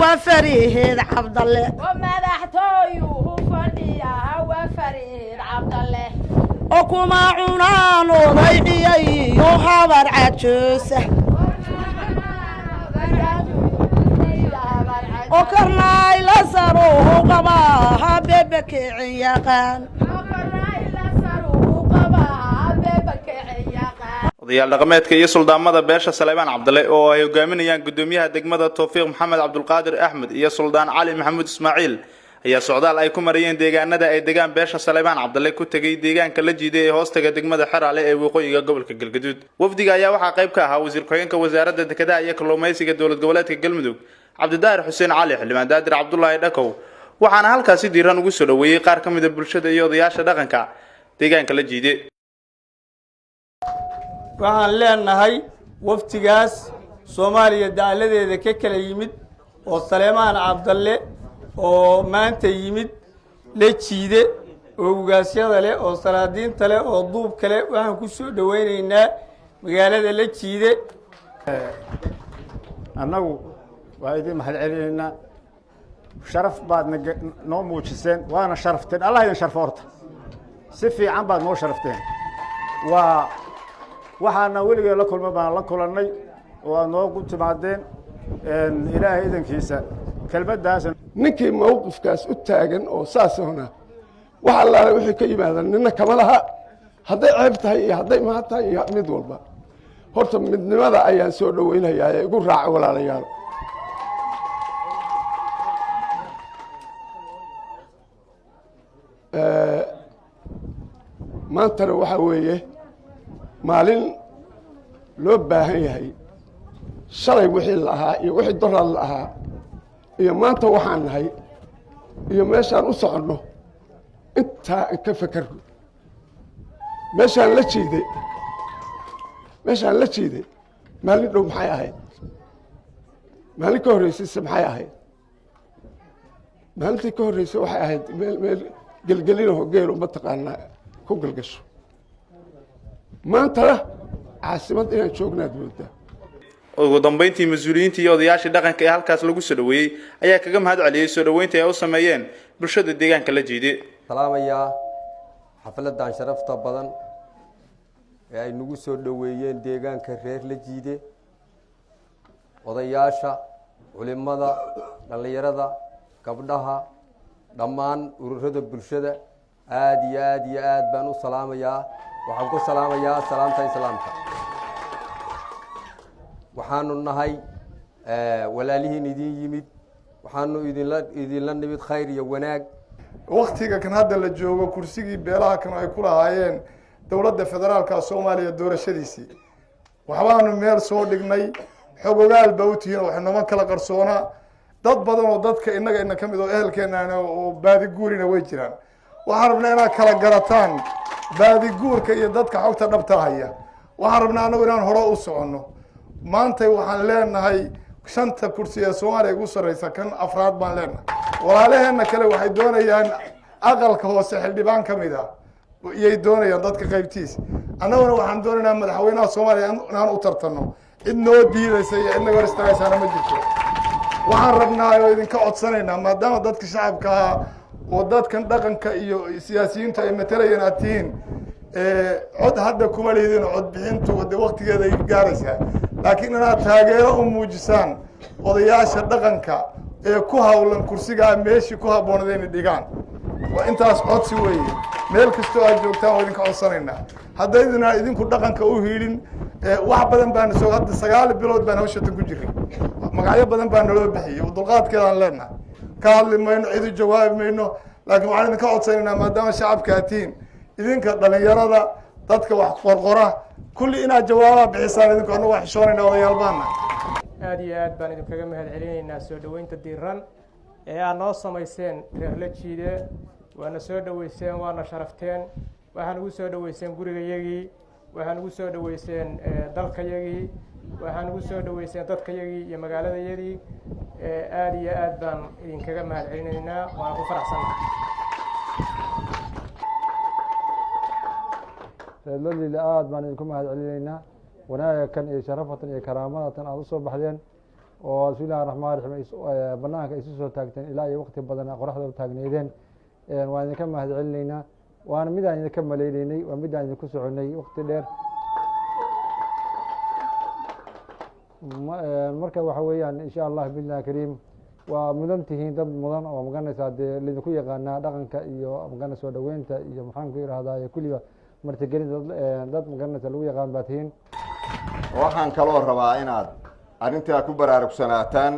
وفريد عبد الله ومدحتويه فديها وفريد عبد الله وكما عنان وضيعي وخبر عجوسه وكرنا إلى سروه قباها ببك عيقان odayaal dhaqameedka iyo suldaamada beesha Saleebaan Cabdulle oo ay hogaaminayaan gudoomiyaha degmada Tawfiiq Maxamed Cabdulqaadir Axmed iyo suldaan Cali Maxamuud Ismaaciil ayaa socdaal ay ku marayeen deegaanada ay degaan beesha Saleebaan Cabdulle ku tagay deegaanka la jiiday ee hoostaga degmada Xaraale ee waqooyiga gobolka Galgaduud. Wafdiga ayaa waxa qayb ka ahaa wasiir ku-xigeenka wasaaradda dekedaha iyo kalluumaysiga dowlad goboleedka Galmudug Cabdidaar Xuseen Cali Xildhibaan Daadir Cabdullaahi Dhakow waxaana halkaasi diiran ugu soo dhaweeyay qaar ka mid ah bulshada iyo odayaasha dhaqanka deegaanka la jiiday. waxaan leenahay waftigaas Soomaaliya daaladeeda ka kala yimid oo Saleebaan Cabdulle oo maanta yimid la jiide oo ugaasyada leh oo salaadiinta leh oo duub kale waxaan ku soo dhaweynaynaa magaalada la jiide annagu waa idin mahad celinaynaa sharaf baad noo muujiseen waana sharafteen Allah idin sharfoorta si fiican baad noo sharafteen waxaana weligeed la kulmay baan la kulannay oo aad noogu timaadeen ilaahay idankiisa kelmaddaas ninkii mowqifkaas u taagan oo saasona wax allaale wixii ka yimaadaan nina kama laha hadday ceeb tahay iyo hadday mahad tahay iyo mid walba horta midnimada ayaan soo dhaweynayaa ee igu raaca walaalayaal maantana waxaa weeye maalin loo baahan yahay shalay wixii la ahaa iyo wixii doraad la ahaa iyo maanta waxaan nahay iyo meeshaan u soconno intaa ka fakarno meeshaan la jiiday maalin dhow maxay ahayd maalin ka horreysayse maxay ahayd maalintii ka horreysay waxay ahayd meel gelgelinaho geelo mataqaanaa ku galgasho maantana caasimad inaan joognaad moodaa ugu dambeyntii mas'uuliyiinta iyo odayaasha dhaqanka ee halkaas lagu soo dhaweeyay ayaa kaga mahad celiyay soo dhaweynta ay u sameeyeen bulshada deegaanka la jiiday salaamaya xafladan sharafta badan ee ay nagu soo dhaweeyeen deegaanka reer la jiiday odayaasha culimada dhalinyarada gabdhaha dhammaan ururada bulshada aad iyo aad baan u salaamayaa waxaan ku salaamayaa salaamta islaamka waxaanu nahay walaalihiin idin yimid waxaanu idinla nimid khayr iyo wanaag waqtiga kan hadda la joogo kursigii beelaha kan ay ku lahaayeen dowladda federaalka Soomaaliya doorashadiisii waxbaanu meel soo dhignay xogogaal baa u tihiin wax noma kala qarsoona dad badan oo dadka inaga kamid oo ehelkeena oo baadi guurina way jiraan waxaan rabnaa inaad kala garataan baadi guurka iyo dadka xogta dhabta haya waxaan rabnaa anagu inaan hore u soconno maanta waxaan leenahay shanta kursi ee Soomaaliya ugu sareysa kan afraad baan leenahay walaalaheena kale waxay doonayaan aqalka hoose xildhibaan kamid ah iyay doonayaan dadka qaybtiis annaguna waxaan doonaynaa madaxweynaha Soomaaliya inaan u tartano cid noo diidaysa iyo cid naga hor istaagaysa ma jirto waxaan rabnaa oo idinka codsanaynaa maadaama dadka shacabka oo dadkan dhaqanka iyo siyaasiyiinta ay matalayaan atiin cod hadda kuma leedin cod bixintu waqtigeeda ay gaaraysaa laakiin inaad taageero u muujisaan odayaasha dhaqanka ee ku hawlan kursiga meeshii ku habboonadeen dhigaan waa intaas codsi weeye meel kastoo aad joogtaan oo idinka codsanaynaa haddaydina idinku dhaqanka u hiilin wax badan baan soo hadda 9 bilood baan hawshatan ku jiray magacyo badan baan naloo bixiyay dulqaadkeedaan leenahay ka hadli mayno cid jawaabi mayno laakiin waxaan idinka codsanaynaa maadaama shacabka atiin idinka dhalinyarada dadka wax qorqora kulli inaad jawaab bixisaan idinku anagu wax xishoonayna odayaal baana aad iyo aad baan idinkaga mahad celinaynaa soo dhaweynta diiran ee aad noo samayseen reer la jiide waana soo dhaweyseen waana sharafteen waxaan ugu soo dhaweyseen gurigayagii waxaan ugu soo dhaweyseen dalkayagii waxaan ugu soo dhaweyseen dadkayagii iyo magaaladayadii aad iyo aad baan idinkaga mahad celinaynaa waan ku faraxsanahay reerladii aad baan idinku mahad celinaynaa wanaaga kan iyo sharafatan iyo karaamada tan aad u soo baxdeen oo bismillahi raxmaan raxiim banaanka isu soo taagteen ilaa iyo waqti badan qoraxda u taagneedeen waan idinka mahad celinaynaa waana midaan idinka maleynaynay waa midaan idinku soconay waqti dheer marka waxa weeyaan insha allah billahi kariim waa mudan tihiin dad mudan oo maganaysaa dee lidinku yaqaanaa dhaqanka iyo magana soo dhaweynta iyo maxaan ku yidhahdaa kulliba martigelinta dad maganaysa lagu yaqaan baa tihiin waxaan kaloo rabaa inaad arrintaa ku baraarugsanataan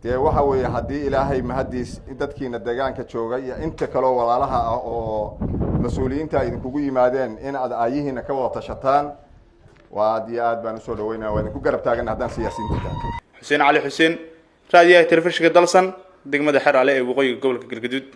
dee waxa weeye haddii ilaahay mahadiis dadkiina deegaanka jooga iyo inta kaloo walaalaha ah oo mas-uuliyiinta idinkugu yimaadeen in aad aayihiina ka wada tashataan waa aad iyo aad baan usoo dhaweynaya waa idinku garab taagan haddaan siyaasiyiinta xuseen cali xuseen raadiyaha telefishinka dalsan degmada Xeraale ee waqooyiga gobolka Galgaduud.